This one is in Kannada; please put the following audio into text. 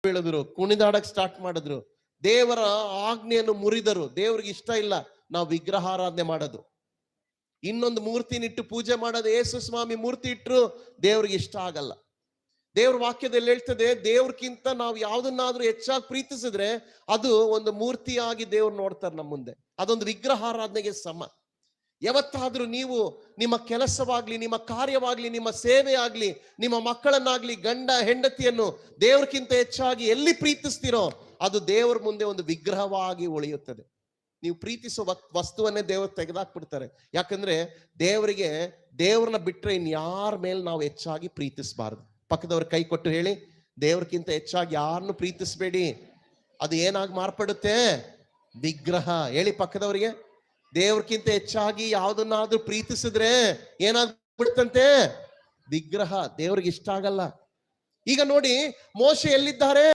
ಹೇಳಿದ್ರು, ಕುಣಿದಾಡಕ್ ಸ್ಟಾರ್ಟ್ ಮಾಡಿದ್ರು, ದೇವರ ಆಜ್ಞೆಯನ್ನು ಮುರಿದರು. ದೇವ್ರಿಗೆ ಇಷ್ಟ ಇಲ್ಲ ನಾವು ವಿಗ್ರಹಾರಾಧನೆ ಮಾಡೋದು. ಇನ್ನೊಂದು ಮೂರ್ತಿನಿಟ್ಟು ಪೂಜೆ ಮಾಡೋದು. ಯೇಸು ಸ್ವಾಮಿ ಮೂರ್ತಿ ಇಟ್ಟರು ದೇವ್ರಿಗೆ ಇಷ್ಟ ಆಗಲ್ಲ. ದೇವ್ರ ವಾಕ್ಯದಲ್ಲಿ ಹೇಳ್ತದೆ, ದೇವ್ರಕ್ಕಿಂತ ನಾವು ಯಾವ್ದನ್ನಾದ್ರೂ ಹೆಚ್ಚಾಗಿ ಪ್ರೀತಿಸಿದ್ರೆ ಅದು ಒಂದು ಮೂರ್ತಿಯಾಗಿ ದೇವ್ರು ನೋಡ್ತಾರೆ ನಮ್ಮ ಮುಂದೆ. ಅದೊಂದು ವಿಗ್ರಹಾರಾಧನೆಗೆ ಸಮ. ಯಾವತ್ತಾದ್ರೂ ನೀವು ನಿಮ್ಮ ಕೆಲಸವಾಗ್ಲಿ, ನಿಮ್ಮ ಕಾರ್ಯವಾಗ್ಲಿ, ನಿಮ್ಮ ಸೇವೆ ಆಗ್ಲಿ, ನಿಮ್ಮ ಮಕ್ಕಳನ್ನಾಗ್ಲಿ, ಗಂಡ ಹೆಂಡತಿಯನ್ನು ದೇವ್ರಕ್ಕಿಂತ ಹೆಚ್ಚಾಗಿ ಎಲ್ಲಿ ಪ್ರೀತಿಸ್ತೀರೋ ಅದು ದೇವ್ರ ಮುಂದೆ ಒಂದು ವಿಗ್ರಹವಾಗಿ ಉಳಿಯುತ್ತದೆ. ನೀವು ಪ್ರೀತಿಸುವ ವಸ್ತುವನ್ನೇ ದೇವ್ರು ತೆಗೆದಾಕ್ಬಿಡ್ತಾರೆ. ಯಾಕಂದ್ರೆ ದೇವ್ರನ್ನ ಬಿಟ್ರೆ ಇನ್ಯಾರ ಮೇಲೆ ನಾವು ಹೆಚ್ಚಾಗಿ ಪ್ರೀತಿಸಬಾರ್ದು. ಪಕ್ಕದವ್ರ ಕೈ ಕೊಟ್ಟು ಹೇಳಿ, ದೇವ್ರಕ್ಕಿಂತ ಹೆಚ್ಚಾಗಿ ಯಾರನ್ನು ಪ್ರೀತಿಸ್ಬೇಡಿ, ಅದು ಏನಾಗಿ ಮಾರ್ಪಡುತ್ತೆ? ವಿಗ್ರಹ. ಹೇಳಿ ಪಕ್ಕದವರಿಗೆ, ದೇವ್ರಕ್ಕಿಂತ ಹೆಚ್ಚಾಗಿ ಯಾವ್ದನ್ನಾದ್ರೂ ಪ್ರೀತಿಸಿದ್ರೆ ಏನಾಗ್ಬಿಡುತ್ತಂತೆ? ವಿಗ್ರಹ. ದೇವ್ರಿಗೆ ಇಷ್ಟ ಆಗಲ್ಲ. ಈಗ ನೋಡಿ, ಮೋಶೆ ಎಲ್ಲಿದ್ದಾರೆ?